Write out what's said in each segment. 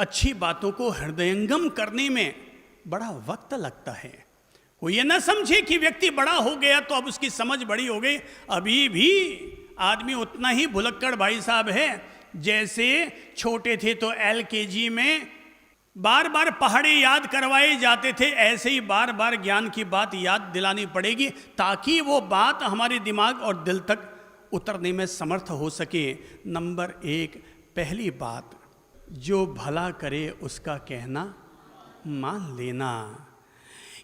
अच्छी बातों को हृदयंगम करने में बड़ा वक्त लगता है। वो ये ना समझे कि व्यक्ति बड़ा हो गया तो अब उसकी समझ बड़ी हो गई। अभी भी आदमी उतना ही भुलक्कड़ भाई साहब है जैसे छोटे थे तो LKG में बार बार पहाड़े याद करवाए जाते थे, ऐसे ही बार बार ज्ञान की बात याद दिलानी पड़ेगी ताकि वो बात हमारे दिमाग और दिल तक उतरने में समर्थ हो सके। नंबर 1, पहली बात, जो भला करे उसका कहना मान लेना।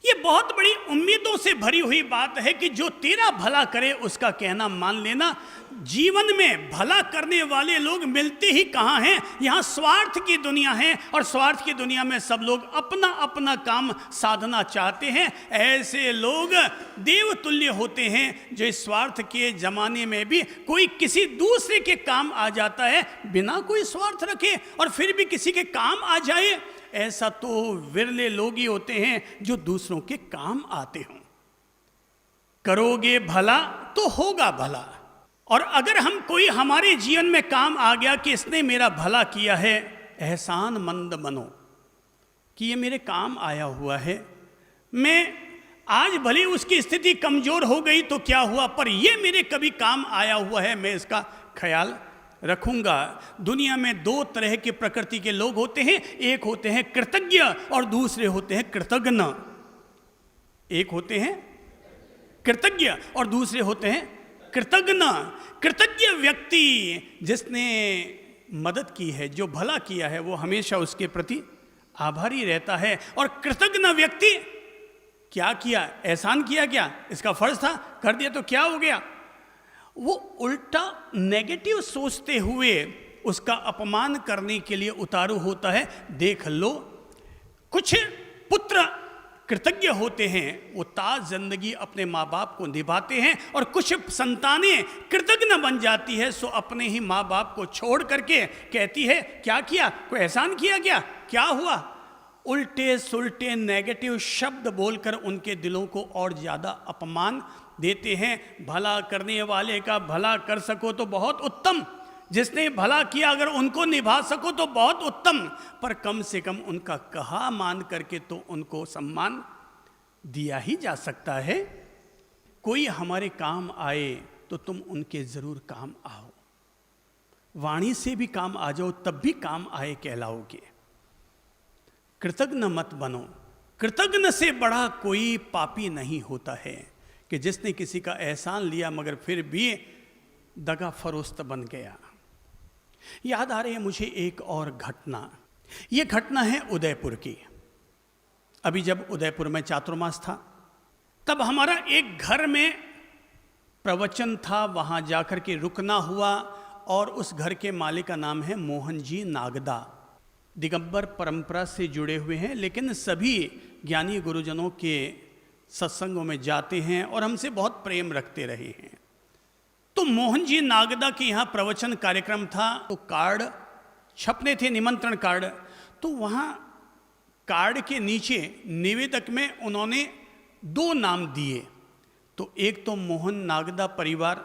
ये बहुत बड़ी उम्मीदों से भरी हुई बात है कि जो तेरा भला करे उसका कहना मान लेना। जीवन में भला करने वाले लोग मिलते ही कहाँ हैं? यहाँ स्वार्थ की दुनिया है और स्वार्थ की दुनिया में सब लोग अपना अपना काम साधना चाहते हैं। ऐसे लोग देवतुल्य होते हैं जो इस स्वार्थ के जमाने में भी कोई किसी दूसरे के काम आ जाता है बिना कोई स्वार्थ रखे, और फिर भी किसी के काम आ जाए। ऐसा तो विरले लोग ही होते हैं जो दूसरों के काम आते हों। करोगे भला तो होगा भला, और अगर हम कोई हमारे जीवन में काम आ गया कि इसने मेरा भला किया है, एहसान मंद बनो कि ये मेरे काम आया हुआ है। मैं आज भले उसकी स्थिति कमजोर हो गई तो क्या हुआ, पर ये मेरे कभी काम आया हुआ है, मैं इसका ख्याल रखूंगा। दुनिया में 2 तरह के प्रकृति के लोग होते हैं, एक होते हैं कृतज्ञ और दूसरे होते हैं कृतघ्न। एक होते हैं कृतज्ञ और दूसरे होते हैं कृतघ्न। कृतज्ञ व्यक्ति जिसने मदद की है, जो भला किया है, वो हमेशा उसके प्रति आभारी रहता है। और कृतघ्न व्यक्ति क्या किया, एहसान किया, क्या इसका फर्ज था, कर दिया तो क्या हो गया, वो उल्टा नेगेटिव सोचते हुए उसका अपमान करने के लिए उतारू होता है। देख लो, कुछ पुत्र कृतज्ञ होते हैं, वो ताज जिंदगी अपने माँ बाप को निभाते हैं, और कुछ संतानें कृतज्ञ बन जाती है सो अपने ही माँ बाप को छोड़ करके कहती है क्या किया, कोई एहसान किया, क्या हुआ। उल्टे सुल्टे नेगेटिव शब्द बोलकर उनके दिलों को और ज़्यादा अपमान देते हैं। भला करने वाले का भला कर सको तो बहुत उत्तम, जिसने भला किया अगर उनको निभा सको तो बहुत उत्तम, पर कम से कम उनका कहा मान करके तो उनको सम्मान दिया ही जा सकता है। कोई हमारे काम आए तो तुम उनके ज़रूर काम आओ, वाणी से भी काम आ जाओ तब भी काम आए कहलाओगे। कृतज्ञ मत बनो। कृतज्ञ से बड़ा कोई पापी नहीं होता है कि जिसने किसी का एहसान लिया मगर फिर भी दगा फरोस्त बन गया। याद आ रही है मुझे एक और घटना। ये घटना है उदयपुर की। अभी जब उदयपुर में चातुर्मास था तब हमारा एक घर में प्रवचन था, वहाँ जाकर के रुकना हुआ, और उस घर के मालिक का नाम है मोहन जी नागदा। दिगंबर परंपरा से जुड़े हुए हैं, लेकिन सभी ज्ञानी गुरुजनों के सत्संगों में जाते हैं और हमसे बहुत प्रेम रखते रहे हैं। तो मोहन जी नागदा के यहाँ प्रवचन कार्यक्रम था, तो कार्ड छपने थे, निमंत्रण कार्ड। तो वहाँ कार्ड के नीचे निवेदक में उन्होंने 2 नाम दिए। तो एक तो मोहन नागदा परिवार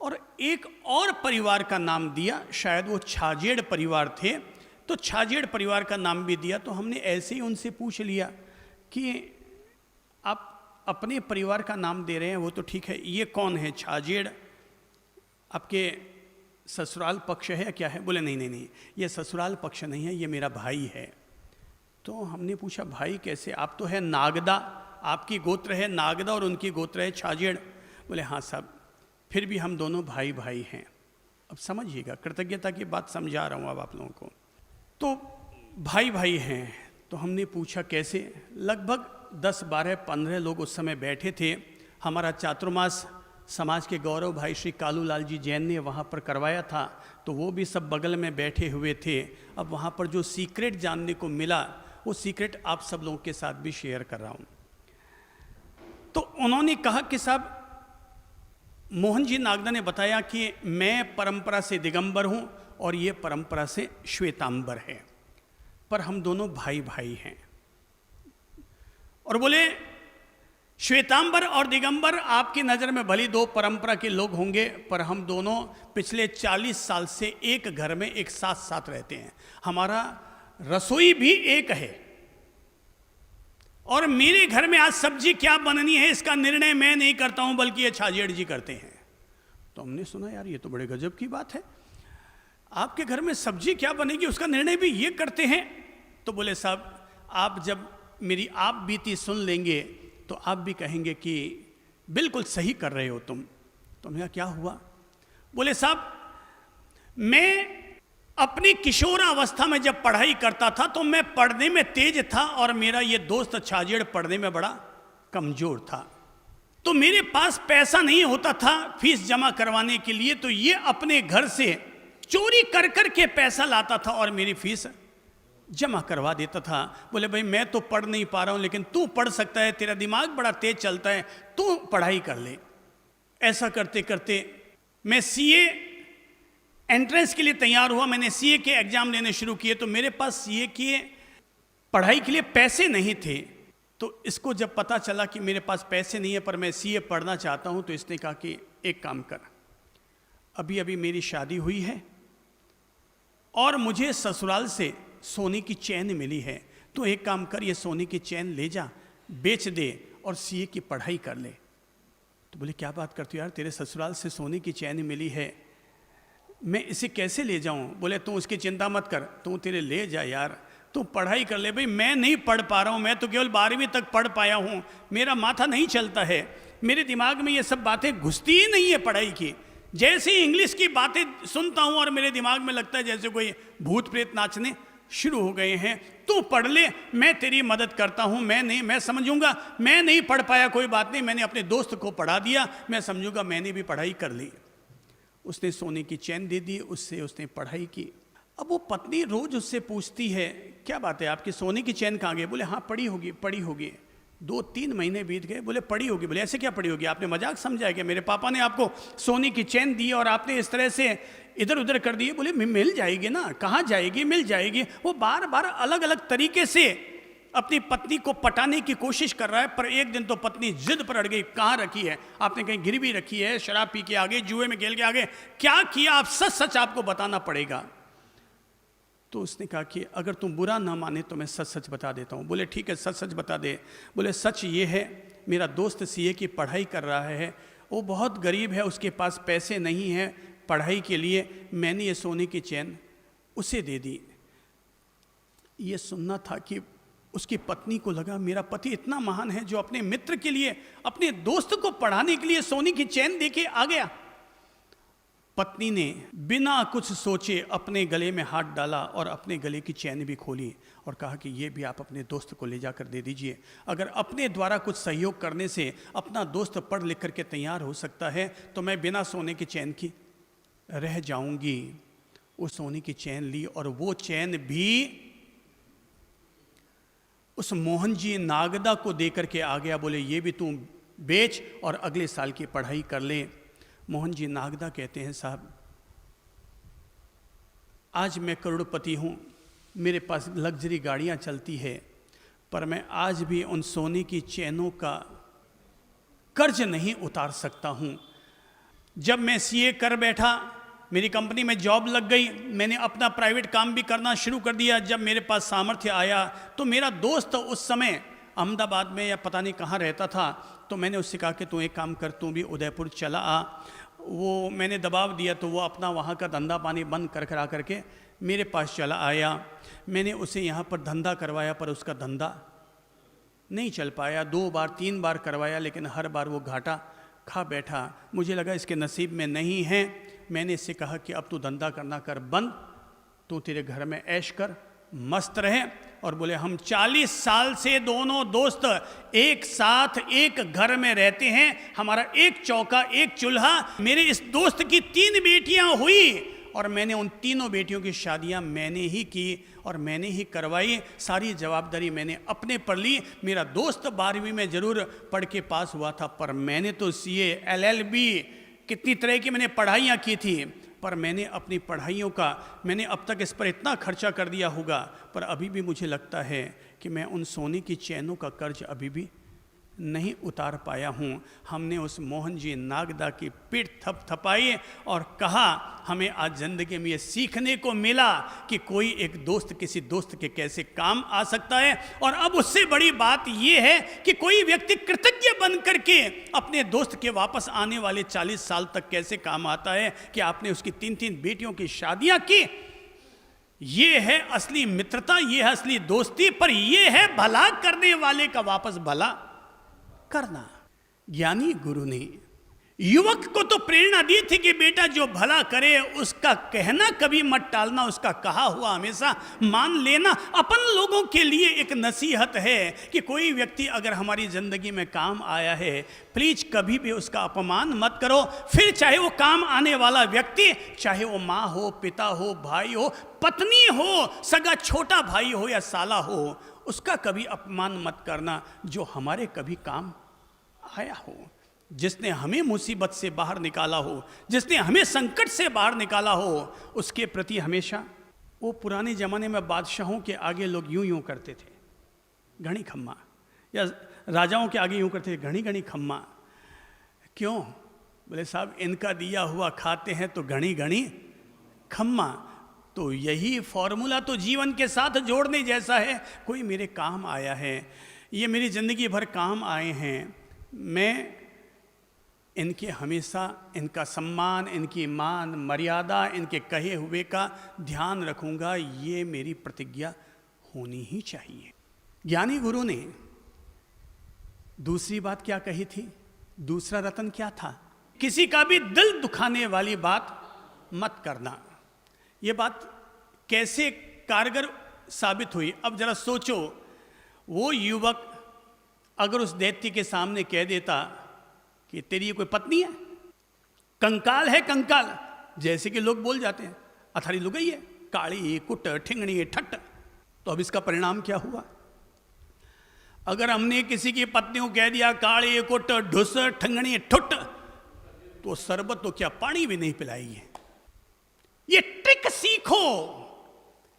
और एक और परिवार का नाम दिया, शायद वो छाजेड़ परिवार थे, तो छाजेड़ परिवार का नाम भी दिया। तो हमने ऐसे ही उनसे पूछ लिया कि आप अपने परिवार का नाम दे रहे हैं, वो तो ठीक है, ये कौन है छाजेड़, आपके ससुराल पक्ष है या क्या है? बोले नहीं, ये ससुराल पक्ष नहीं है, ये मेरा भाई है। तो हमने पूछा भाई कैसे, आप तो है नागदा, आपकी गोत्र है नागदा और उनकी गोत्र है छाजेड़। बोले हाँ साहब, फिर भी हम दोनों भाई भाई हैं। अब समझिएगा, कृतज्ञता की बात समझा रहा हूँ अब आप लोगों को। तो भाई भाई हैं। तो हमने पूछा कैसे। लगभग 10, 12, 15 लोग उस समय बैठे थे। हमारा चातुर्मास समाज के गौरव भाई श्री कालूलाल जी जैन ने वहाँ पर करवाया था, तो वो भी सब बगल में बैठे हुए थे। अब वहाँ पर जो सीक्रेट जानने को मिला वो सीक्रेट आप सब लोगों के साथ भी शेयर कर रहा हूँ। तो उन्होंने कहा कि साहब, मोहन जी नागदा ने बताया कि मैं परंपरा से दिगंबर हूँ और ये परंपरा से श्वेतांबर है, पर हम दोनों भाई भाई हैं। और बोले श्वेतांबर और दिगंबर आपकी नज़र में भली 2 परंपरा के लोग होंगे, पर हम दोनों पिछले 40 साल से एक घर में एक साथ साथ रहते हैं। हमारा रसोई भी एक है, और मेरे घर में आज सब्जी क्या बननी है इसका निर्णय मैं नहीं करता हूं, बल्कि ये छाजेड़ जी करते हैं। तो हमने सुना यार ये तो बड़े गजब की बात है, आपके घर में सब्जी क्या बनेगी उसका निर्णय भी ये करते हैं। तो बोले साहब आप जब मेरी आप बीती सुन लेंगे तो आप भी कहेंगे कि बिल्कुल सही कर रहे हो तुम। तो हमने कहा क्या हुआ? बोले साहब मैं अपनी किशोरावस्था में जब पढ़ाई करता था तो मैं पढ़ने में तेज था, और मेरा ये दोस्त छाजेड़ पढ़ने में बड़ा कमजोर था। तो मेरे पास पैसा नहीं होता था फीस जमा करवाने के लिए, तो ये अपने घर से चोरी कर कर के पैसा लाता था और मेरी फीस जमा करवा देता था। बोले भाई मैं तो पढ़ नहीं पा रहा हूं, लेकिन तू पढ़ सकता है, तेरा दिमाग बड़ा तेज चलता है, तू पढ़ाई कर ले। ऐसा करते करते मैं सीए एंट्रेंस के लिए तैयार हुआ, मैंने सीए के एग्जाम देने शुरू किए। तो मेरे पास सीए की पढ़ाई के लिए पैसे नहीं थे। तो इसको जब पता चला कि मेरे पास पैसे नहीं है पर मैं सीए पढ़ना चाहता हूं, तो इसने कहा कि एक काम कर, अभी अभी मेरी शादी हुई है और मुझे ससुराल से सोने की चैन मिली है, तो एक काम कर, ये सोने की चैन ले जा, बेच दे और सीए की पढ़ाई कर ले। तो बोले क्या बात करती हो यार, तेरे ससुराल से सोने की चैन मिली है, मैं इसे कैसे ले जाऊं? बोले तू उसकी चिंता मत कर, तू तेरे ले जा यार, तू पढ़ाई कर ले। भाई मैं नहीं पढ़ पा रहा हूं, मैं तो केवल 12वीं तक पढ़ पाया हूं, मेरा माथा नहीं चलता है, मेरे दिमाग में ये सब बातें घुसती ही नहीं है पढ़ाई की। जैसे ही इंग्लिश की बातें सुनता हूं और मेरे दिमाग में लगता है जैसे कोई भूत प्रेत नाचने शुरू हो गए हैं। तू पढ़ ले, मैं तेरी मदद करता हूं, मैं समझूंगा, मैं नहीं पढ़ पाया कोई बात नहीं, मैंने अपने दोस्त को पढ़ा दिया, मैं समझूंगा मैंने भी पढ़ाई कर ली। उसने सोने की चैन दे दी, उससे उसने पढ़ाई की। अब वो पत्नी रोज उससे पूछती है क्या बात है आपकी सोने की चैन कहाँ गई? बोले हाँ पड़ी होगी। 2-3 महीने बीत गए, बोले पड़ी होगी। बोले ऐसे क्या पड़ी होगी, आपने मजाक समझा है कि मेरे पापा ने आपको सोने की चैन दी और आपने इस तरह से इधर उधर कर दिए? बोले मिल जाएगी ना, कहाँ जाएगी, मिल जाएगी। वो बार बार अलग अलग तरीके से अपनी पत्नी को पटाने की कोशिश कर रहा है, पर एक दिन तो पत्नी जिद पर अड़ गई, कहाँ रखी है आपने? कहीं गिरवी रखी है, शराब पी के आगे, जुए में खेल के आगे, क्या किया आप, सच सच आपको बताना पड़ेगा। तो उसने कहा कि अगर तुम बुरा ना माने तो मैं सच सच बता देता हूँ। बोले ठीक है सच सच बता दे। बोले सच ये है, मेरा दोस्त सीए की पढ़ाई कर रहा है, वो बहुत गरीब है, उसके पास पैसे नहीं है पढ़ाई के लिए, मैंने ये सोने की चैन उसे दे दी। ये सुनना था कि उसकी पत्नी को लगा मेरा पति इतना महान है जो अपने मित्र के लिए, अपने दोस्त को पढ़ाने के लिए सोने की चैन देके आ गया। पत्नी ने बिना कुछ सोचे अपने गले में हाथ डाला और अपने गले की चैन भी खोली और कहा कि ये भी आप अपने दोस्त को ले जाकर दे दीजिए। अगर अपने द्वारा कुछ सहयोग करने से अपना दोस्त पढ़ लिख करके तैयार हो सकता है तो मैं बिना सोने की चैन की रह जाऊंगी। वो सोने की चैन ली और वो चैन भी उस मोहन जी नागदा को दे करके आ गया। बोले ये भी तू बेच और अगले साल की पढ़ाई कर ले। मोहन जी नागदा कहते हैं साहब आज मैं करोड़पति हूँ, मेरे पास लग्जरी गाड़ियाँ चलती है, पर मैं आज भी उन सोने की चैनों का कर्ज नहीं उतार सकता हूँ। जब मैं सीए कर बैठा, मेरी कंपनी में जॉब लग गई, मैंने अपना प्राइवेट काम भी करना शुरू कर दिया। जब मेरे पास सामर्थ्य आया तो मेरा दोस्त उस समय अहमदाबाद में या पता नहीं कहाँ रहता था, तो मैंने उससे कहा कि तू एक काम कर, तू भी उदयपुर चला आ। वो मैंने दबाव दिया तो वो अपना वहाँ का धंधा पानी बंद कर करा करके मेरे पास चला आया। मैंने उसे यहाँ पर धंधा करवाया पर उसका धंधा नहीं चल पाया। 2 बार 3 बार करवाया लेकिन हर बार वो घाटा खा बैठा। मुझे लगा इसके नसीब में नहीं है। मैंने इससे कहा कि अब तू धंधा करना कर बंद, तू तेरे घर में ऐश कर, मस्त रहे। और बोले हम 40 साल से दोनों दोस्त एक साथ एक घर में रहते हैं, हमारा एक चौका एक चूल्हा। मेरे इस दोस्त की 3 बेटियां हुई और मैंने उन तीनों बेटियों की शादियां मैंने ही की और मैंने ही करवाई। सारी जवाबदारी मैंने अपने पर ली। मेरा दोस्त 12वीं में जरूर पढ़ के पास हुआ था, पर मैंने तो सीए LLB कितनी तरह की मैंने पढ़ाइयाँ की थी, पर मैंने अपनी पढ़ाइयों का मैंने अब तक इस पर इतना खर्चा कर दिया होगा, पर अभी भी मुझे लगता है कि मैं उन सोने की चैनों का कर्ज अभी भी नहीं उतार पाया हूँ। हमने उस मोहन जी नागदा की पीठ थपथपाई और कहा हमें आज ज़िंदगी में ये सीखने को मिला कि कोई एक दोस्त किसी दोस्त के कैसे काम आ सकता है। और अब उससे बड़ी बात ये है कि कोई व्यक्ति कृतज्ञ बन करके अपने दोस्त के वापस आने वाले 40 साल तक कैसे काम आता है कि आपने उसकी 3-3 बेटियों की शादियां की। ये है असली मित्रता, ये है असली दोस्ती। पर ये है भला करने वाले का वापस भला करना। ज्ञानी गुरु ने युवक को तो प्रेरणा दी थी कि बेटा जो भला करे उसका कहना कभी मत टालना, उसका कहा हुआ हमेशा मान लेना। अपन लोगों के लिए एक नसीहत है कि कोई व्यक्ति अगर हमारी जिंदगी में काम आया है, प्लीज कभी भी उसका अपमान मत करो। फिर चाहे वो काम आने वाला व्यक्ति, चाहे वो माँ हो, पिता हो, भाई हो, पत्नी हो, सगा छोटा भाई हो या साला हो, उसका कभी अपमान मत करना जो हमारे कभी काम आया हो, जिसने हमें मुसीबत से बाहर निकाला हो, जिसने हमें संकट से बाहर निकाला हो। उसके प्रति हमेशा, वो पुराने ज़माने में बादशाहों के आगे लोग यूं यूं करते थे, घनी खम्मा, या राजाओं के आगे यूं करते थे, घनी घनी खम्मा। क्यों? बोले साहब इनका दिया हुआ खाते हैं तो घनी घनी खम्मा। तो यही फॉर्मूला तो जीवन के साथ जोड़ने जैसा है। कोई मेरे काम आया है, ये मेरी ज़िंदगी भर काम आए हैं, मैं इनके हमेशा इनका सम्मान, इनकी मान मर्यादा, इनके कहे हुए का ध्यान रखूंगा। ये मेरी प्रतिज्ञा होनी ही चाहिए। ज्ञानी गुरु ने दूसरी बात क्या कही थी? दूसरा रतन क्या था? किसी का भी दिल दुखाने वाली बात मत करना। ये बात कैसे कारगर साबित हुई? अब जरा सोचो, वो युवक अगर उस दैत्य के सामने कह देता कि तेरी ये कोई पत्नी है, कंकाल है कंकाल, जैसे कि लोग बोल जाते हैं, अथारी लुगाई है, काली कुट ठिंगणी ठट, तो अब इसका परिणाम क्या हुआ? अगर हमने किसी की पत्नी को कह दिया काली कुट ढुस ठिंगणी ठुट, तो शरबत तो क्या पानी भी नहीं पिलाएगी। ये ट्रिक सीखो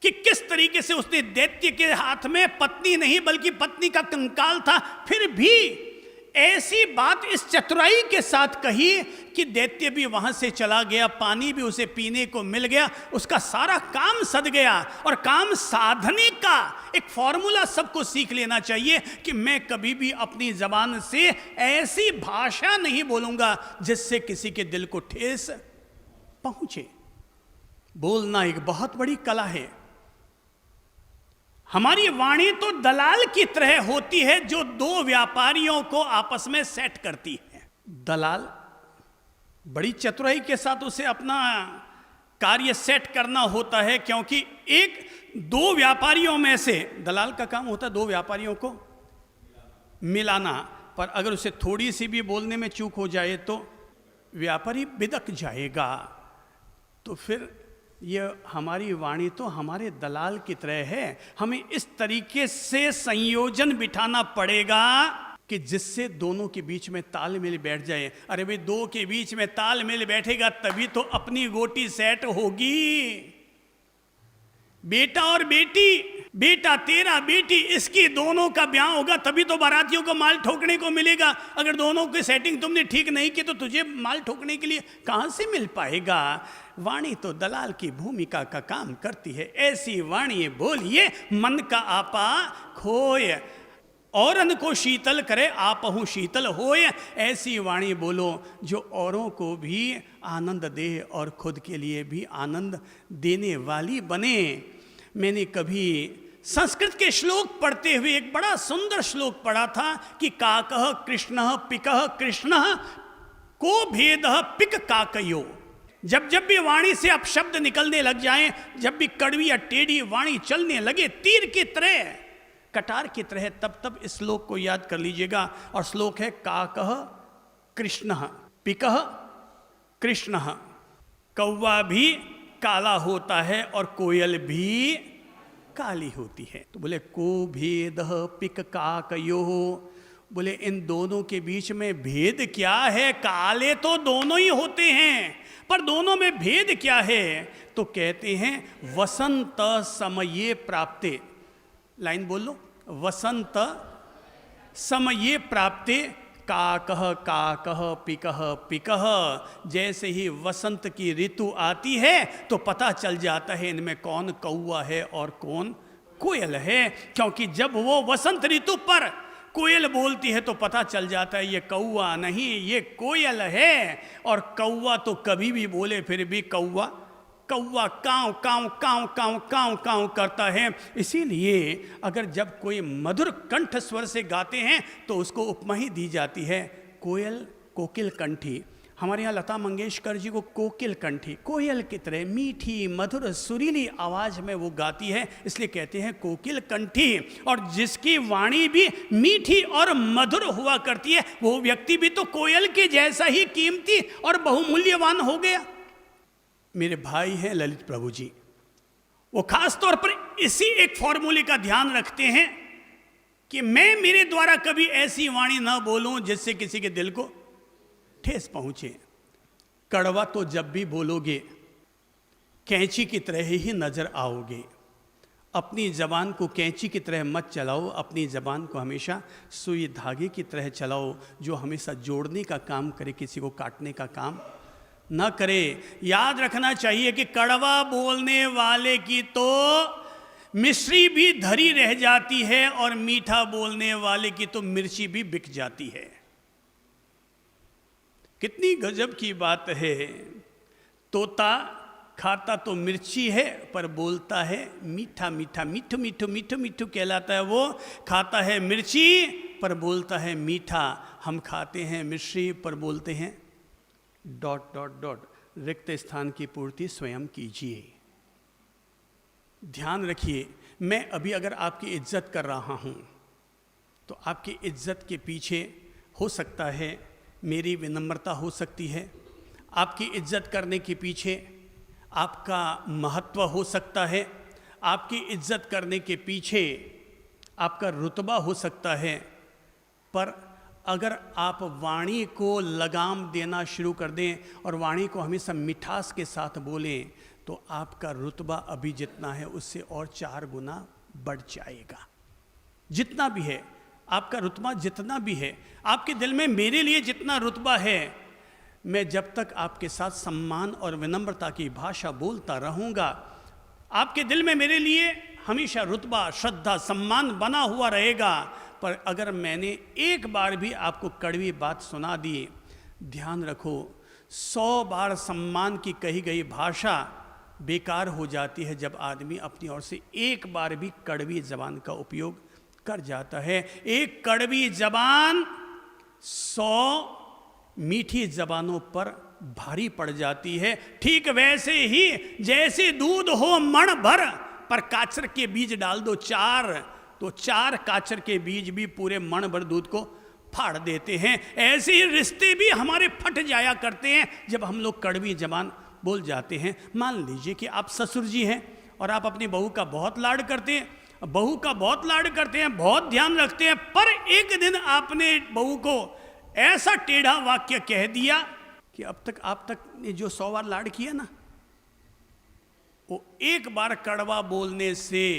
कि किस तरीके से उसने दैत्य के हाथ में पत्नी नहीं बल्कि पत्नी का कंकाल था, फिर भी ऐसी बात इस चतुराई के साथ कही कि दैत्य भी वहां से चला गया, पानी भी उसे पीने को मिल गया, उसका सारा काम सद गया। और काम साधने का एक फॉर्मूला सबको सीख लेना चाहिए कि मैं कभी भी अपनी जबान से ऐसी भाषा नहीं बोलूंगा जिससे किसी के दिल को ठेस पहुंचे। बोलना एक बहुत बड़ी कला है। हमारी वाणी तो दलाल की तरह होती है जो दो व्यापारियों को आपस में सेट करती है। दलाल बड़ी चतुराई के साथ उसे अपना कार्य सेट करना होता है, क्योंकि दो व्यापारियों में से दलाल का काम होता है दो व्यापारियों को मिलाना। पर अगर उसे थोड़ी सी भी बोलने में चूक हो जाए तो व्यापारी बिदक जाएगा। तो फिर ये हमारी वाणी तो हमारे दलाल की तरह है। हमें इस तरीके से संयोजन बिठाना पड़ेगा कि जिससे दोनों के बीच में तालमेल बैठ जाए। अरे भाई, दो के बीच में तालमेल बैठेगा तभी तो अपनी गोटी सेट होगी। बेटा और बेटी, बेटा तेरा बेटी इसकी दोनों का ब्याह होगा तभी तो बारातियों को माल ठोकने को मिलेगा। अगर दोनों की सेटिंग तुमने ठीक नहीं की तो तुझे माल ठोकने के लिए कहां से मिल पाएगा। वाणी तो दलाल की भूमिका का काम करती है। ऐसी वाणी बोलिए मन का आपा खोय, औरन को शीतल करे आपहु शीतल होय। ऐसी वाणी बोलो जो औरों को भी आनंद दे और खुद के लिए भी आनंद देने वाली बने। मैंने कभी संस्कृत के श्लोक पढ़ते हुए एक बड़ा सुंदर श्लोक पढ़ा था कि काकः कृष्णः पिकः कृष्णः को भेदः पिक काकयो। जब जब भी वाणी से अपशब्द निकलने लग जाएं, जब भी कड़वी या टेढ़ी वाणी चलने लगे तीर की तरह, कटार की तरह, तब तब इस श्लोक को याद कर लीजिएगा। और श्लोक है काकः कृष्णः पिकः कृष्णः। कौवा भी काला होता है और कोयल भी काली होती है। तो बोले को भेदः पिक काकयोः, बोले इन दोनों के बीच में भेद क्या है? काले तो दोनों ही होते हैं, पर दोनों में भेद क्या है? तो कहते हैं वसंत समये प्राप्ते। लाइन बोल लो, वसंत समये प्राप्ते काकह काकह पिकह पिकह। जैसे ही वसंत की ऋतु आती है तो पता चल जाता है इनमें कौन कौवा है और कौन कोयल है, क्योंकि जब वो वसंत ऋतु पर कोयल बोलती है तो पता चल जाता है ये कौवा नहीं, ये कोयल है। और कौवा तो कभी भी बोले फिर भी कौवा कौवा काँव काँव काँव काँव काँव काँव करता है। इसीलिए अगर जब कोई मधुर कंठ स्वर से गाते हैं तो उसको उपमा ही दी जाती है कोयल कोकिल कंठी। हमारे यहाँ लता मंगेशकर जी को कोकिल कंठी, कोयल की तरह मीठी मधुर सुरीली आवाज़ में वो गाती है, इसलिए कहते हैं कोकिल कंठी। और जिसकी वाणी भी मीठी और मधुर हुआ करती है वो व्यक्ति भी तो कोयल के जैसा ही कीमती और बहुमूल्यवान हो गया। मेरे भाई हैं ललित प्रभु जी, वो खास तौर पर इसी एक फॉर्मूले का ध्यान रखते हैं कि मैं मेरे द्वारा कभी ऐसी वाणी ना बोलूं जिससे किसी के दिल को ठेस पहुंचे। कड़वा तो जब भी बोलोगे कैंची की तरह ही नजर आओगे। अपनी जबान को कैंची की तरह मत चलाओ, अपनी जबान को हमेशा सुई धागे की तरह चलाओ जो हमेशा जोड़ने का काम करे, किसी को काटने का काम न करे। याद रखना चाहिए कि कड़वा बोलने वाले की तो मिश्री भी धरी रह जाती है और मीठा बोलने वाले की तो मिर्ची भी बिक जाती है। कितनी गजब की बात है। तोता खाता तो मिर्ची है पर बोलता है मीठा मीठा, मीठू मीठू मीठू मीठू कहलाता है वो। खाता है मिर्ची पर बोलता है मीठा। हम खाते हैं मिश्री पर बोलते हैं डॉट डॉट डॉट। रिक्त स्थान की पूर्ति स्वयं कीजिए। ध्यान रखिए, मैं अभी अगर आपकी इज्जत कर रहा हूँ तो आपकी इज्जत के पीछे हो सकता है मेरी विनम्रता हो सकती है, आपकी इज्जत करने के पीछे आपका महत्व हो सकता है, आपकी इज्जत करने के पीछे आपका रुतबा हो सकता है। पर अगर आप वाणी को लगाम देना शुरू कर दें और वाणी को हमेशा मिठास के साथ बोलें तो आपका रुतबा अभी जितना है उससे और 4 गुना बढ़ जाएगा। जितना भी है आपका रुतबा, जितना भी है आपके दिल में मेरे लिए जितना रुतबा है, मैं जब तक आपके साथ सम्मान और विनम्रता की भाषा बोलता रहूँगा, आपके दिल में मेरे लिए हमेशा रुतबा श्रद्धा सम्मान बना हुआ रहेगा। पर अगर मैंने एक बार भी आपको कड़वी बात सुना दी, ध्यान रखो 100 बार सम्मान की कही गई भाषा बेकार हो जाती है जब आदमी अपनी ओर से एक बार भी कड़वी जबान का उपयोग कर जाता है। एक कड़वी जबान 100 मीठी जबानों पर भारी पड़ जाती है। ठीक वैसे ही जैसे दूध हो मण भर पर काचर के बीज डाल दो 4 तो 4 काचर के बीज भी पूरे मण भर दूध को फाड़ देते हैं। ऐसे ही रिश्ते भी हमारे फट जाया करते हैं जब हम लोग कड़वी जबान बोल जाते हैं। मान लीजिए कि आप ससुर जी हैं और आप अपनी बहू का बहुत लाड करते हैं, बहू का बहुत लाड करते हैं, बहुत ध्यान रखते हैं, पर एक दिन आपने बहू को ऐसा टेढ़ा वाक्य कह दिया कि अब तक आप तक ने जो 100 बार लाड किया ना, वो एक बार कड़वा बोलने से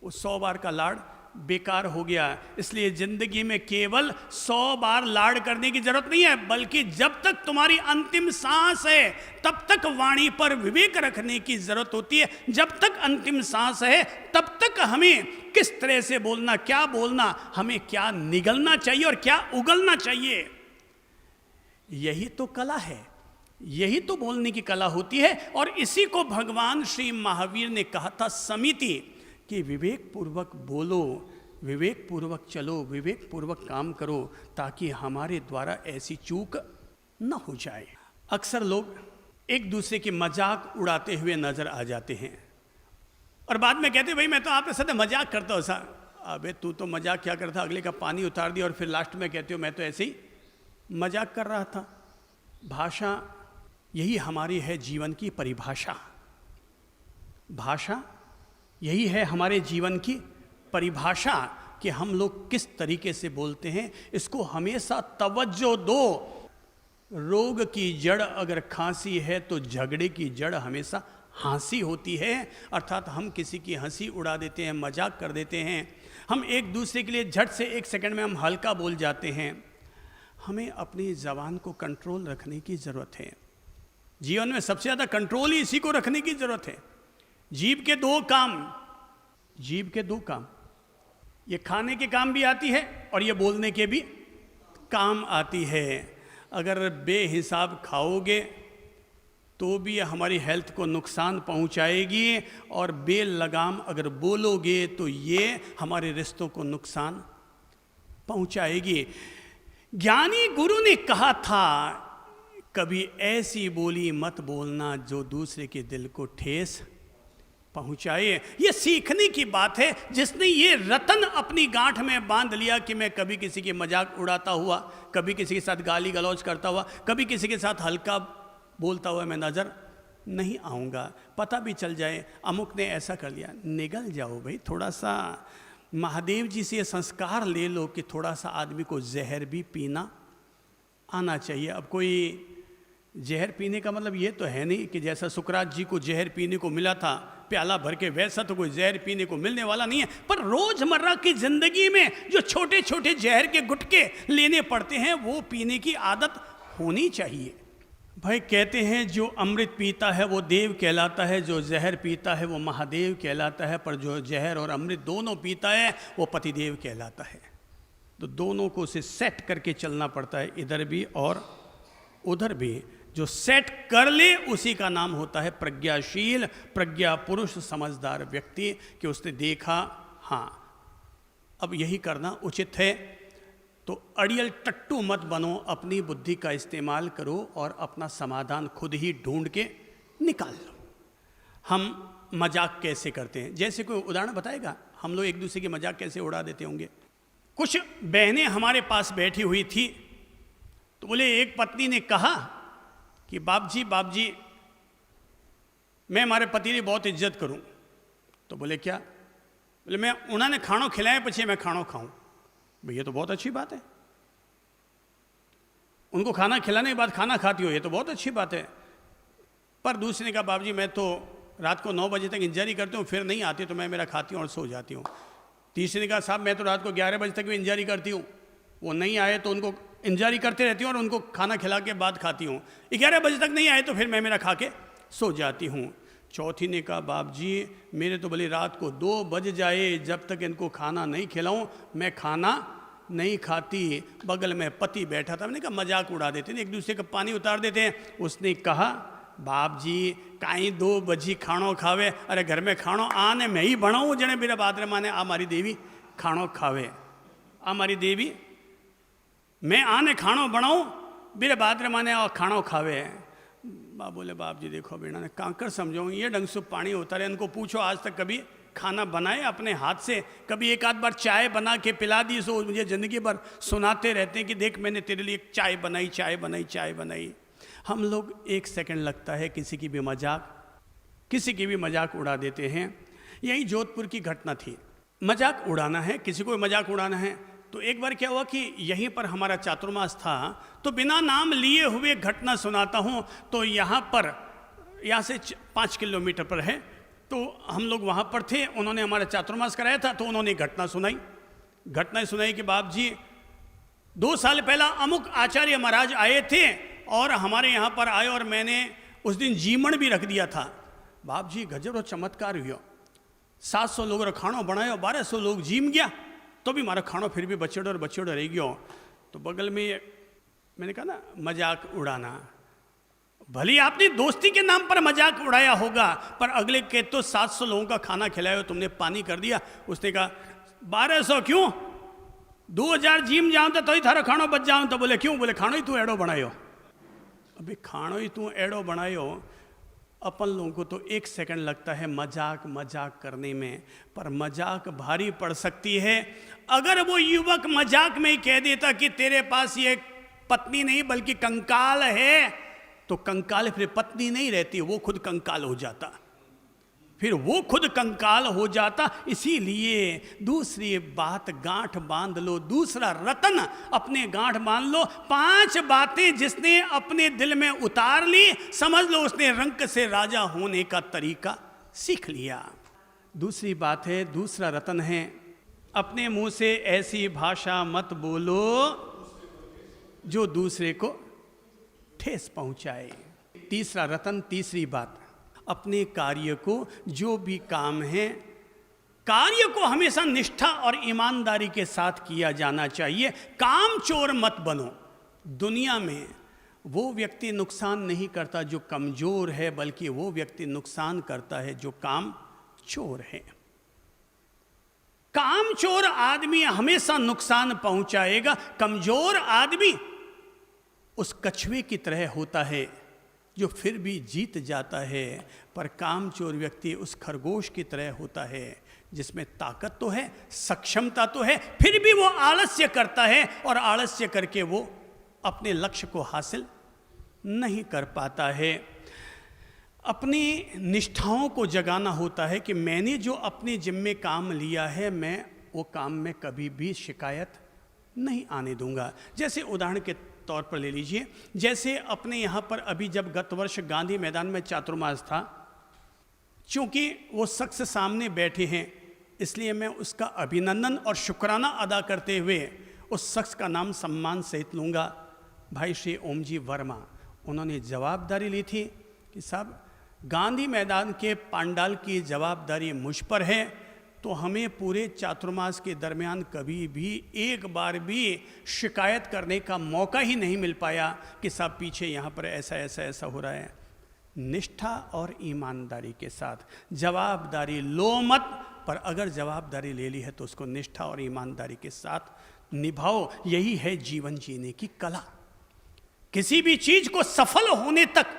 वो 100 बार का लाड बेकार हो गया। इसलिए जिंदगी में केवल 100 बार लाड करने की जरूरत नहीं है, बल्कि जब तक तुम्हारी अंतिम सांस है तब तक वाणी पर विवेक रखने की जरूरत होती है। जब तक अंतिम सांस है तब तक हमें किस तरह से बोलना, क्या बोलना, हमें क्या निगलना चाहिए और क्या उगलना चाहिए, यही तो कला है, यही तो बोलने की कला होती है। और इसी को भगवान श्री महावीर ने कहा था समिति कि विवेक पूर्वक बोलो, विवेक पूर्वक चलो, विवेक पूर्वक काम करो, ताकि हमारे द्वारा ऐसी चूक न हो जाए। अक्सर लोग एक दूसरे की मजाक उड़ाते हुए नजर आ जाते हैं और बाद में कहते भाई मैं तो आपके साथ मजाक करता हूँ। अबे तू तो मजाक क्या करता, अगले का पानी उतार दिया और फिर लास्ट में कहते हो मैं तो ऐसे ही मजाक कर रहा था। भाषा यही हमारी है जीवन की परिभाषा, भाषा यही है हमारे जीवन की परिभाषा कि हम लोग किस तरीके से बोलते हैं। इसको हमेशा तवज्जो दो। रोग की जड़ अगर खांसी है तो झगड़े की जड़ हमेशा हंसी होती है, अर्थात हम किसी की हंसी उड़ा देते हैं, मजाक कर देते हैं, हम एक दूसरे के लिए झट से एक सेकंड में हम हल्का बोल जाते हैं। हमें अपनी ज़बान को कंट्रोल रखने की ज़रूरत है। जीवन में सबसे ज़्यादा कंट्रोल ही इसी को रखने की ज़रूरत है। जीभ के दो काम, ये खाने के काम भी आती है और ये बोलने के भी काम आती है। अगर बेहिसाब खाओगे तो भी हमारी हेल्थ को नुकसान पहुंचाएगी, और बेलगाम अगर बोलोगे तो ये हमारे रिश्तों को नुकसान पहुंचाएगी। ज्ञानी गुरु ने कहा था, कभी ऐसी बोली मत बोलना जो दूसरे के दिल को ठेस पहुंचाए। ये सीखने की बात है। जिसने ये रतन अपनी गांठ में बांध लिया कि मैं कभी किसी की मजाक उड़ाता हुआ, कभी किसी के साथ गाली गलौज करता हुआ, कभी किसी के साथ हल्का बोलता हुआ मैं नजर नहीं आऊँगा, पता भी चल जाए अमुक ने ऐसा कर लिया, निगल जाओ भाई। थोड़ा सा महादेव जी से ये संस्कार ले लो कि थोड़ा सा आदमी को जहर भी पीना आना चाहिए। अब कोई जहर पीने का मतलब ये तो है नहीं कि जैसा सुकरात जी को जहर पीने को मिला था प्याला भर के, वैसा तो कोई जहर पीने को मिलने वाला नहीं है। पर रोजमर्रा की जिंदगी में जो छोटे छोटे जहर के गुटके लेने पड़ते हैं वो पीने की आदत होनी चाहिए। भाई कहते हैं जो अमृत पीता है वो देव कहलाता है, जो जहर पीता है वो महादेव कहलाता है, पर जो जहर और अमृत दोनों पीता है वो पतिदेव कहलाता है। तो दोनों को उसे सेट करके चलना पड़ता है, इधर भी और उधर भी। जो सेट कर ले उसी का नाम होता है प्रज्ञाशील, प्रज्ञा पुरुष, समझदार व्यक्ति, कि उसने देखा हाँ अब यही करना उचित है। तो अड़ियल टट्टू मत बनो, अपनी बुद्धि का इस्तेमाल करो और अपना समाधान खुद ही ढूंढ के निकाल लो। हम मजाक कैसे करते हैं, जैसे कोई उदाहरण बताएगा, हम लोग एक दूसरे की मजाक कैसे उड़ा देते होंगे। कुछ बहनें हमारे पास बैठी हुई थी, तो बोले एक पत्नी ने कहा कि बाप जी मैं हमारे पति की बहुत इज्जत करूं। तो बोले क्या? बोले मैं उन्होंने खाणो खिलाए पछी मैं खाणो खाऊं। भाई ये तो बहुत अच्छी बात है, उनको खाना खिलाने के बाद खाना खाती हो, ये तो बहुत अच्छी बात है। पर दूसरे ने कहा बाप जी मैं तो रात को 9 बजे तक इंजरी करती हूँ, फिर नहीं आती तो मैं मेरा खाती हूँ और सो जाती हूँ। तीसरे ने कहा साहब मैं तो रात को 11 बजे तक भी इंजरी करती हूँ, वो नहीं आए तो उनको इंजरी करते रहती हूँ और उनको खाना खिला के बाद खाती हूँ। 11 बजे तक नहीं आए तो फिर मैं मेरा खा के सो जाती हूँ। चौथी ने कहा बाप जी मेरे तो भले रात को 2 बज जाए, जब तक इनको खाना नहीं खिलाऊं मैं खाना नहीं खाती। बगल में पति बैठा था, मैंने कहा मजाक उड़ा देते हैं, एक दूसरे का पानी उतार देते हैं। उसने कहा बाप जी काई 2 बजी खाणो खावे, अरे घर में खाणो आने मैं ही बनाऊँ जने मेरा बादरे माने आ मारी देवी खाणो खावे, आ मारी देवी मैं आने खाणो बनाऊँ मेरे बादरे माने आ खाणो खावे। बाप बोले बाप जी देखो बेटा ने कांकर समझो, ये ढंग से पानी उतारे, इनको पूछो आज तक कभी खाना बनाए अपने हाथ से, कभी एक आध बार चाय बना के पिला दी। सो मुझे ज़िंदगी भर सुनाते रहते हैं कि देख मैंने तेरे लिए चाय बनाई चाय बनाई चाय बनाई। हम लोग एक सेकंड लगता है किसी की भी मजाक उड़ा देते हैं। यही जोधपुर की घटना थी। मजाक उड़ाना है, किसी को मजाक उड़ाना है। तो एक बार क्या हुआ कि यहीं पर हमारा चातुर्मास था, तो बिना नाम लिए हुए घटना सुनाता हूँ। तो यहाँ से 5 किलोमीटर पर है, तो हम लोग वहाँ पर थे, उन्होंने हमारा चातुर्मास कराया था, तो उन्होंने घटना सुनाई कि बाप जी 2 साल पहला अमुक आचार्य महाराज आए थे और हमारे यहाँ पर आए और मैंने उस दिन जीमण भी रख दिया था। बाप जी गजब और चमत्कार हुआ, 700 लोग खाणो बनायो, 1200 लोग जीम गया, तो भी हमारा खाणो फिर भी बचेड़ो रह गयो। तो बगल में मैंने कहा ना मजाक उड़ाना, भले आपने दोस्ती के नाम पर मजाक उड़ाया होगा, पर अगले के तो 700 लोगों का खाना खिलाया, तुमने पानी कर दिया। उसने कहा 1200 क्यों, 2000 जीम जाऊँ तो ही थारा खाणो बच जाऊँ। तो बोले क्यों? बोले खाणो ही तू एड़ो बनायो। अभी खाणो ही तू एड़ो बनायो, अपन लोगों को तो 1 सेकंड लगता है मजाक करने में, पर मजाक भारी पड़ सकती है। अगर वो युवक मजाक में ही कह देता कि तेरे पास ये पत्नी नहीं बल्कि कंकाल है, तो कंकाल फिर पत्नी नहीं रहती, वो खुद कंकाल हो जाता, फिर वो खुद कंकाल हो जाता। इसीलिए दूसरी बात गांठ बांध लो, दूसरा रतन अपने गांठ बांध लो। 5 बातें जिसने अपने दिल में उतार ली, समझ लो उसने रंक से राजा होने का तरीका सीख लिया। दूसरी बात है, दूसरा रतन है, अपने मुंह से ऐसी भाषा मत बोलो जो दूसरे को ठेस पहुंचाए। तीसरा रतन, तीसरी बात, अपने कार्य को, जो भी काम है, कार्य को हमेशा निष्ठा और ईमानदारी के साथ किया जाना चाहिए। काम चोर मत बनो। दुनिया में वो व्यक्ति नुकसान नहीं करता जो कमजोर है, बल्कि वो व्यक्ति नुकसान करता है जो काम चोर है। काम चोर आदमी हमेशा नुकसान पहुंचाएगा। कमजोर आदमी उस कछुए की तरह होता है जो फिर भी जीत जाता है, पर कामचोर व्यक्ति उस खरगोश की तरह होता है जिसमें ताकत तो है, सक्षमता तो है, फिर भी वो आलस्य करता है और आलस्य करके वो अपने लक्ष्य को हासिल नहीं कर पाता है। अपनी निष्ठाओं को जगाना होता है कि मैंने जो अपने जिम्मे काम लिया है, मैं वो काम में कभी भी शिकायत नहीं आने दूंगा। जैसे उदाहरण के तौर पर ले लीजिए, जैसे अपने यहाँ पर अभी जब गत वर्ष गांधी मैदान में चातुर्मास था, चूंकि वो शख्स सामने बैठे हैं इसलिए मैं उसका अभिनंदन और शुक्राना अदा करते हुए उस शख्स का नाम सम्मान सहित लूँगा। भाई श्री ओम जी वर्मा, उन्होंने जवाबदारी ली थी कि साहब गांधी मैदान के पांडाल की जवाबदारी मुझ पर है, तो हमें पूरे चातुर्मास के दरमियान कभी भी एक बार भी शिकायत करने का मौका ही नहीं मिल पाया कि साहब पीछे यहाँ पर ऐसा ऐसा ऐसा हो रहा है। निष्ठा और ईमानदारी के साथ जवाबदारी लो मत, पर अगर जवाबदारी ले ली है तो उसको निष्ठा और ईमानदारी के साथ निभाओ। यही है जीवन जीने की कला। किसी भी चीज को सफल होने तक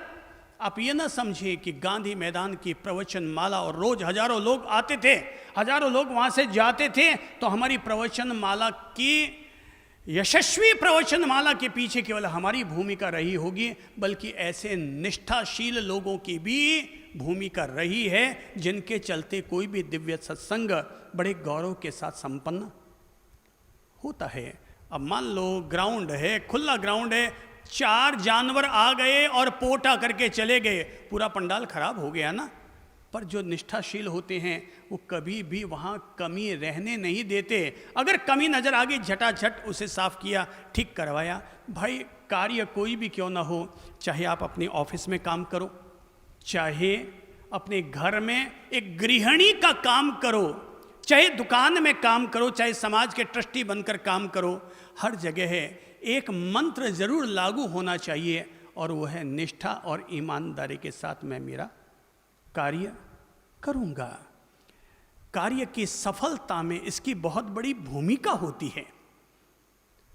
आप ये ना समझिए कि गांधी मैदान की प्रवचन माला, और रोज हजारों लोग आते थे, हजारों लोग वहां से जाते थे, तो हमारी प्रवचन माला की, यशस्वी प्रवचन माला के पीछे केवल हमारी भूमिका रही होगी, बल्कि ऐसे निष्ठाशील लोगों की भी भूमिका रही है जिनके चलते कोई भी दिव्य सत्संग बड़े गौरव के साथ संपन्न होता है। अब मान लो ग्राउंड है, खुला ग्राउंड है, 4 जानवर आ गए और पोटा करके चले गए, पूरा पंडाल खराब हो गया ना। पर जो निष्ठाशील होते हैं वो कभी भी वहाँ कमी रहने नहीं देते। अगर कमी नजर आ गई, झटाझट उसे साफ किया, ठीक करवाया। भाई कार्य कोई भी क्यों ना हो, चाहे आप अपने ऑफिस में काम करो, चाहे अपने घर में एक गृहिणी का काम करो, चाहे दुकान में काम करो, चाहे समाज के ट्रस्टी बनकर काम करो, हर जगह है एक मंत्र जरूर लागू होना चाहिए, और वह है निष्ठा और ईमानदारी के साथ मैं मेरा कार्य करूंगा। कार्य की सफलता में इसकी बहुत बड़ी भूमिका होती है।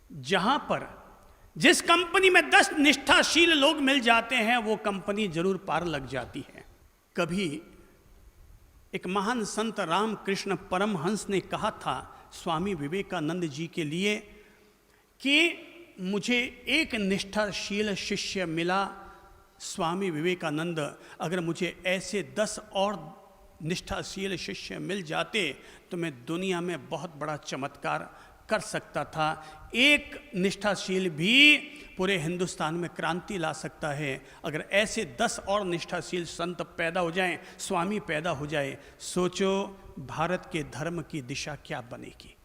जहां पर जिस कंपनी में 10 निष्ठाशील लोग मिल जाते हैं, वो कंपनी जरूर पार लग जाती है। कभी एक महान संत रामकृष्ण परमहंस ने कहा था स्वामी विवेकानंद जी के लिए कि मुझे एक निष्ठाशील शिष्य मिला स्वामी विवेकानंद, अगर मुझे ऐसे 10 और निष्ठाशील शिष्य मिल जाते तो मैं दुनिया में बहुत बड़ा चमत्कार कर सकता था। एक निष्ठाशील भी पूरे हिंदुस्तान में क्रांति ला सकता है। अगर ऐसे 10 और निष्ठाशील संत पैदा हो जाएं, स्वामी पैदा हो जाए, सोचो भारत के धर्म की दिशा क्या बनेगी।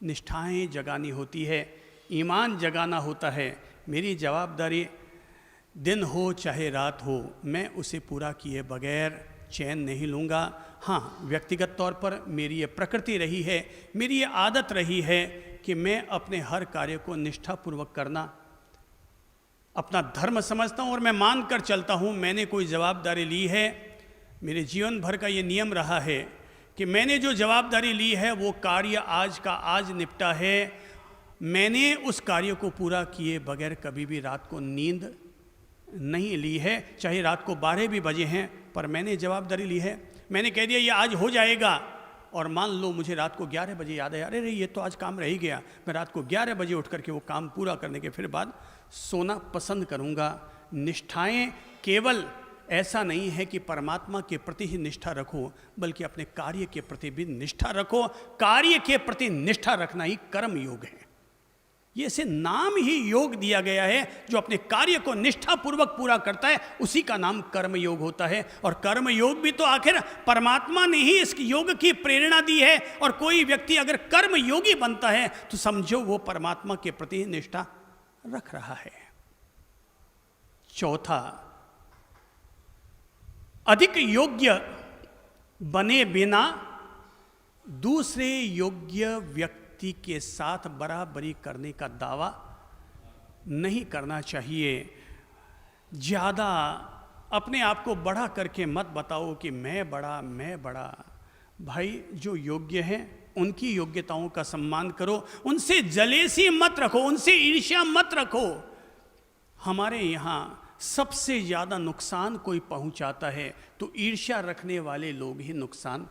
निष्ठाएं जगानी होती है, ईमान जगाना होता है। मेरी जवाबदारी दिन हो चाहे रात हो, मैं उसे पूरा किए बगैर चैन नहीं लूँगा। हाँ, व्यक्तिगत तौर पर मेरी ये प्रकृति रही है, मेरी ये आदत रही है कि मैं अपने हर कार्य को निष्ठापूर्वक करना अपना धर्म समझता हूँ और मैं मान कर चलता हूँ। मैंने कोई जवाबदारी ली है, मेरे जीवन भर का ये नियम रहा है कि मैंने जो जवाबदारी ली है वो कार्य आज का आज निपटा है। मैंने उस कार्य को पूरा किए बगैर कभी भी रात को नींद नहीं ली है, चाहे रात को 12 भी बजे हैं, पर मैंने जवाबदारी ली है। मैंने कह दिया ये आज हो जाएगा, और मान लो मुझे रात को 11 बजे याद है, अरे ये तो आज काम रह ही गया, मैं रात को 11 बजे उठ करके वो काम पूरा करने के फिर बाद सोना पसंद करूँगा। निष्ठाएं केवल ऐसा नहीं है कि परमात्मा के प्रति ही निष्ठा रखो, बल्कि अपने कार्य के प्रति भी निष्ठा रखो। कार्य के प्रति निष्ठा रखना ही कर्म योग है। ये से नाम ही योग दिया गया है। जो अपने कार्य को निष्ठापूर्वक पूरा करता है उसी का नाम कर्म योग होता है। और कर्म योग भी तो आखिर परमात्मा ने ही इस योग की प्रेरणा दी है। और कोई व्यक्ति अगर कर्म योगी बनता है तो समझो वो परमात्मा के प्रति निष्ठा रख रहा है। चौथा, अधिक योग्य बने बिना दूसरे योग्य व्यक्ति के साथ बराबरी करने का दावा नहीं करना चाहिए। ज़्यादा अपने आप को बड़ा करके मत बताओ कि मैं बड़ा। भाई जो योग्य हैं उनकी योग्यताओं का सम्मान करो, उनसे जलेसी मत रखो, उनसे ईर्ष्या मत रखो। हमारे यहाँ सबसे ज़्यादा नुकसान कोई पहुँचाता है तो ईर्ष्या रखने वाले लोग ही नुकसान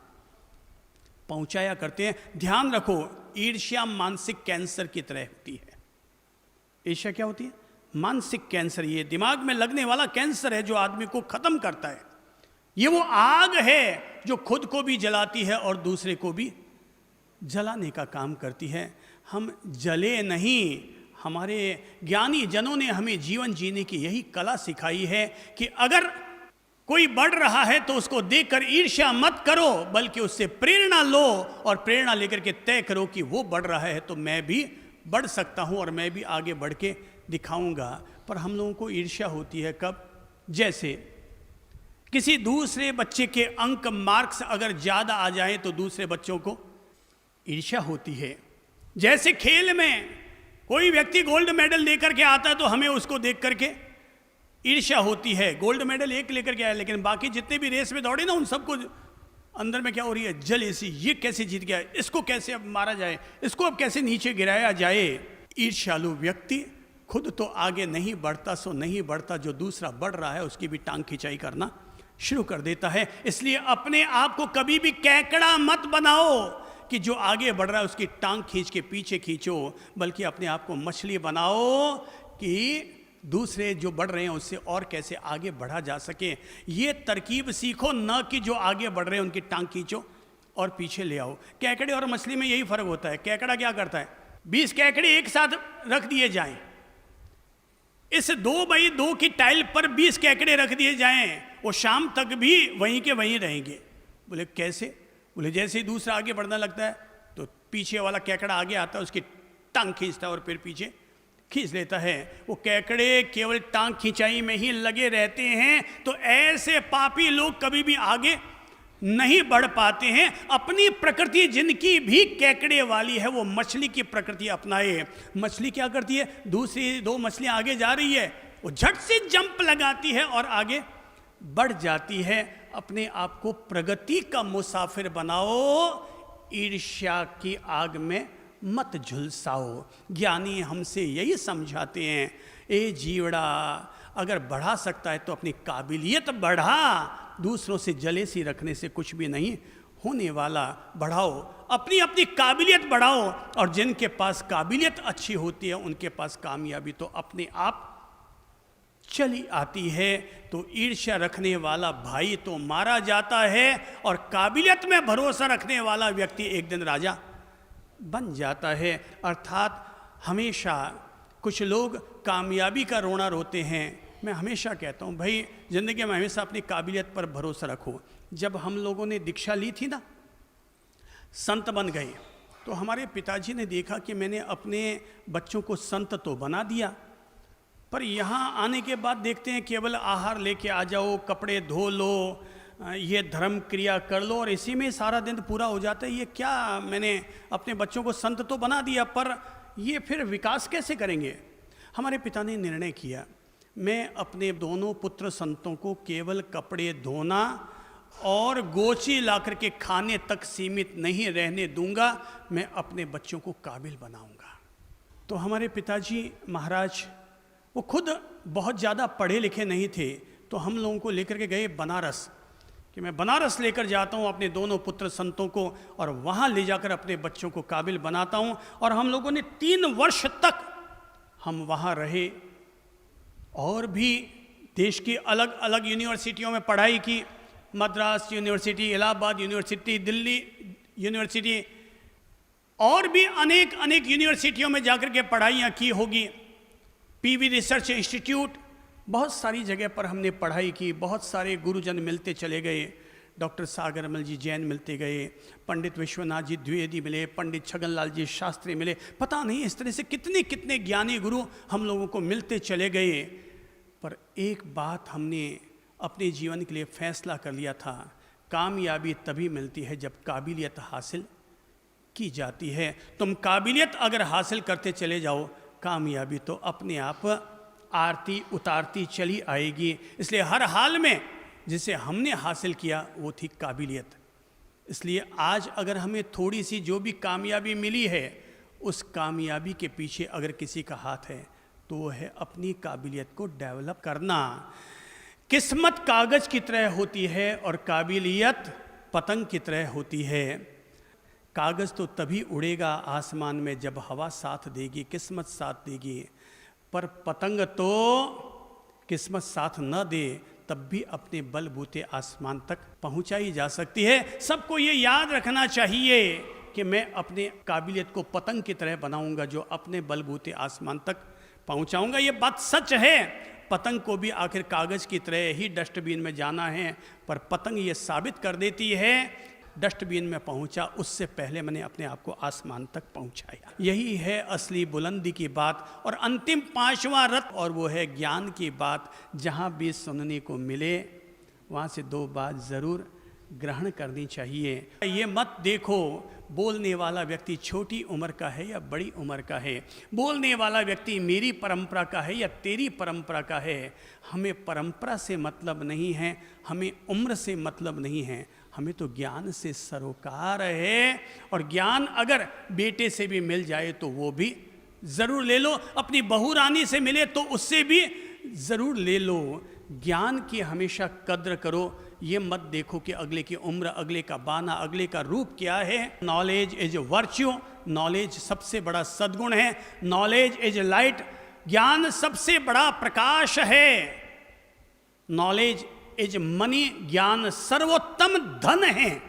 पहुंचाया करते हैं। ध्यान रखो, ईर्ष्या मानसिक कैंसर की तरह होती है। ईर्ष्या क्या होती है? मानसिक कैंसर। ये दिमाग में लगने वाला कैंसर है जो आदमी को खत्म करता है। ये वो आग है जो खुद को भी जलाती है और दूसरे को भी जलाने का काम करती है। हम जले नहीं। हमारे ज्ञानी जनों ने हमें जीवन जीने की यही कला सिखाई है कि अगर कोई बढ़ रहा है तो उसको देखकर ईर्ष्या मत करो, बल्कि उससे प्रेरणा लो और प्रेरणा लेकर के तय करो कि वो बढ़ रहा है तो मैं भी बढ़ सकता हूं और मैं भी आगे बढ़ के दिखाऊंगा। पर हम लोगों को ईर्ष्या होती है कब? जैसे किसी दूसरे बच्चे के अंक मार्क्स अगर ज़्यादा आ जाए तो दूसरे बच्चों को ईर्ष्या होती है। जैसे खेल में कोई व्यक्ति गोल्ड मेडल लेकर के आता है तो हमें उसको देख करके ईर्ष्या होती है। गोल्ड मेडल एक लेकर के आया, लेकिन बाकी जितने भी रेस में दौड़े ना उन सबको अंदर में क्या हो रही है? जलेसी। ये कैसे जीत गया, इसको कैसे अब मारा जाए, इसको अब कैसे नीचे गिराया जाए। ईर्ष्यालु व्यक्ति खुद तो आगे नहीं बढ़ता सो नहीं बढ़ता, जो दूसरा बढ़ रहा है उसकी भी टांग खिंचाई करना शुरू कर देता है। इसलिए अपने आप को कभी भी कैकड़ा मत बनाओ कि जो आगे बढ़ रहा है उसकी टांग खींच के पीछे खींचो, बल्कि अपने आप को मछली बनाओ कि दूसरे जो बढ़ रहे हैं उससे और कैसे आगे बढ़ा जा सके। ये तरकीब सीखो, न कि जो आगे बढ़ रहे हैं उनकी टांग खींचो और पीछे ले आओ। कैकड़े और मछली में यही फर्क होता है। कैकड़ा क्या करता है? 20 कैकड़े एक साथ रख दिए जाएं, इस 2x2 की टाइल पर 20 कैकड़े रख दिए जाएं, वो शाम तक भी वहीं के वहीं रहेंगे। बोले कैसे? बोले जैसे ही दूसरा आगे बढ़ने लगता है तो पीछे वाला कैकड़ा आगे आता है, उसकी टांग खींचता है और फिर पीछे खींच लेता है। वो कैकड़े केवल टांग खिंचाई में ही लगे रहते हैं। तो ऐसे पापी लोग कभी भी आगे नहीं बढ़ पाते हैं। अपनी प्रकृति जिनकी भी कैकड़े वाली है वो मछली की प्रकृति अपनाए। मछली क्या करती है? दूसरी 2 मछलियां आगे जा रही है, वो झट से जंप लगाती है और आगे बढ़ जाती है। अपने आप को प्रगति का मुसाफिर बनाओ, ईर्ष्या की आग में मत झुलसाओ। ज्ञानी हमसे यही समझाते हैं, ए जीवड़ा अगर बढ़ा सकता है तो अपनी काबिलियत बढ़ा, दूसरों से जलेसी रखने से कुछ भी नहीं होने वाला। बढ़ाओ, अपनी अपनी काबिलियत बढ़ाओ, और जिनके पास काबिलियत अच्छी होती है उनके पास कामयाबी तो अपने आप चली आती है। तो ईर्ष्या रखने वाला भाई तो मारा जाता है और काबिलियत में भरोसा रखने वाला व्यक्ति एक दिन राजा बन जाता है। अर्थात हमेशा कुछ लोग कामयाबी का रोना रोते हैं। मैं हमेशा कहता हूँ भाई ज़िंदगी में हमेशा अपनी काबिलियत पर भरोसा रखो। जब हम लोगों ने दीक्षा ली थी ना, संत बन गए, तो हमारे पिताजी ने देखा कि मैंने अपने बच्चों को संत तो बना दिया, पर यहाँ आने के बाद देखते हैं केवल आहार लेके आ जाओ, कपड़े धो लो, ये धर्म क्रिया कर लो और इसी में सारा दिन पूरा हो जाता है। ये क्या, मैंने अपने बच्चों को संत तो बना दिया पर ये फिर विकास कैसे करेंगे। हमारे पिता ने निर्णय किया, मैं अपने दोनों पुत्र संतों को केवल कपड़े धोना और गोची ला करके खाने तक सीमित नहीं रहने दूंगा, मैं अपने बच्चों को काबिल बनाऊंगा। तो हमारे पिताजी महाराज वो खुद बहुत ज़्यादा पढ़े लिखे नहीं थे, तो हम लोगों को लेकर के गए बनारस, कि मैं बनारस लेकर जाता हूँ अपने दोनों पुत्र संतों को और वहाँ ले जाकर अपने बच्चों को काबिल बनाता हूँ। और हम लोगों ने 3 वर्ष तक हम वहाँ रहे और भी देश की अलग अलग यूनिवर्सिटियों में पढ़ाई की, Madras university, Allahabad university, Delhi university और भी अनेक अनेक यूनिवर्सिटियों में जाकर के पढ़ाइयाँ की होगी, पीवी रिसर्च इंस्टीट्यूट, बहुत सारी जगह पर हमने पढ़ाई की। बहुत सारे गुरुजन मिलते चले गए, डॉक्टर सागरमल जी जैन मिलते गए, पंडित विश्वनाथ जी द्विवेदी मिले, पंडित छगनलाल जी शास्त्री मिले, पता नहीं इस तरह से कितने कितने ज्ञानी गुरु हम लोगों को मिलते चले गए। पर एक बात हमने अपने जीवन के लिए फैसला कर लिया था, कामयाबी तभी मिलती है जब काबिलियत हासिल की जाती है। तुम काबिलियत अगर हासिल करते चले जाओ, कामयाबी तो अपने आप आरती उतारती चली आएगी। इसलिए हर हाल में जिसे हमने हासिल किया वो थी काबिलियत। इसलिए आज अगर हमें थोड़ी सी जो भी कामयाबी मिली है, उस कामयाबी के पीछे अगर किसी का हाथ है तो वो है अपनी काबिलियत को डेवलप करना। किस्मत कागज की तरह होती है और काबिलियत पतंग की तरह होती है। कागज तो तभी उड़ेगा आसमान में जब हवा साथ देगी, किस्मत साथ देगी। पर पतंग तो किस्मत साथ न दे तब भी अपने बलबूते आसमान तक पहुंचाई जा सकती है। सबको ये याद रखना चाहिए कि मैं अपने काबिलियत को पतंग की तरह बनाऊंगा, जो अपने बलबूते आसमान तक पहुंचाऊंगा। ये बात सच है। पतंग को भी आखिर कागज की तरह ही डस्टबिन में जाना है, पर पतंग ये साबित कर देती है डस्टबिन में पहुंचा उससे पहले मैंने अपने आप को आसमान तक पहुंचाया। यही है असली बुलंदी की बात। और अंतिम पांचवा रथ, और वो है ज्ञान की बात। जहां भी सुनने को मिले वहां से दो बात जरूर ग्रहण करनी चाहिए। ये मत देखो बोलने वाला व्यक्ति छोटी उम्र का है या बड़ी उम्र का है, बोलने वाला व्यक्ति मेरी परंपरा का है या तेरी परंपरा का है। हमें परंपरा से मतलब नहीं है, हमें उम्र से मतलब नहीं है, हमें तो ज्ञान से सरोकार है। और ज्ञान अगर बेटे से भी मिल जाए तो वो भी ज़रूर ले लो, अपनी बहू रानी से मिले तो उससे भी ज़रूर ले लो। ज्ञान की हमेशा कद्र करो। ये मत देखो कि अगले की उम्र, अगले का बाना, अगले का रूप क्या है। नॉलेज इज वर्च्यू, नॉलेज सबसे बड़ा सद्गुण है। नॉलेज इज लाइट, ज्ञान सबसे बड़ा प्रकाश है। नॉलेज इज मनी, ज्ञान सर्वोत्तम धन है।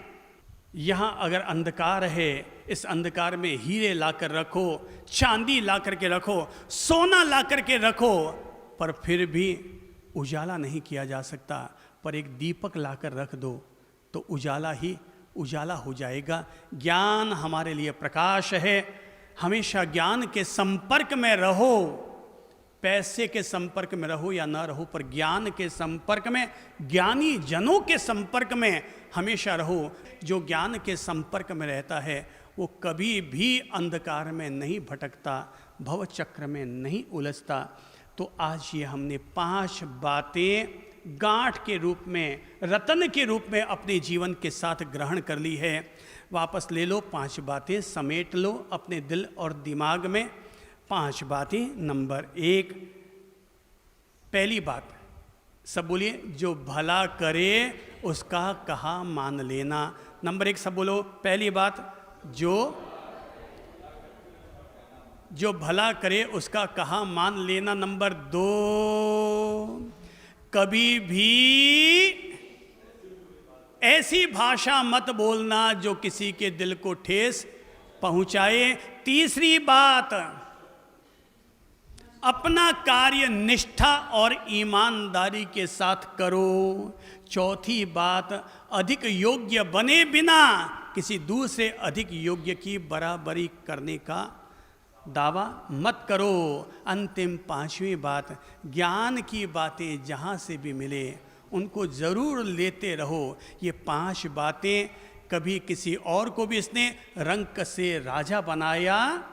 यहाँ अगर अंधकार है, इस अंधकार में हीरे ला कर रखो, चांदी ला करके रखो, सोना ला करके रखो, पर फिर भी उजाला नहीं किया जा सकता। पर एक दीपक लाकर रख दो तो उजाला ही उजाला हो जाएगा। ज्ञान हमारे लिए प्रकाश है। हमेशा ज्ञान के संपर्क में रहो। पैसे के संपर्क में रहो या ना रहो, पर ज्ञान के संपर्क में, ज्ञानी जनों के संपर्क में हमेशा रहो। जो ज्ञान के संपर्क में रहता है वो कभी भी अंधकार में नहीं भटकता, भव चक्र में नहीं उलझता। तो आज ये हमने 5 बातें गांठ के रूप में, रतन के रूप में अपने जीवन के साथ ग्रहण कर ली है। वापस ले लो, 5 बातें समेट लो अपने दिल और दिमाग में। 5 बातें। नंबर 1, पहली बात, सब बोलिए, जो भला करे उसका कहा मान लेना। नंबर 1 सब बोलो, पहली बात, जो भला करे उसका कहा मान लेना। नंबर 2, कभी भी ऐसी भाषा मत बोलना जो किसी के दिल को ठेस पहुंचाए। तीसरी बात, अपना कार्य निष्ठा और ईमानदारी के साथ करो। चौथी बात, अधिक योग्य बने बिना किसी दूसरे अधिक योग्य की बराबरी करने का दावा मत करो। अंतिम 5वीं बात, ज्ञान की बातें जहाँ से भी मिले उनको ज़रूर लेते रहो। ये 5 बातें, कभी किसी और को भी इसने रंक से राजा बनाया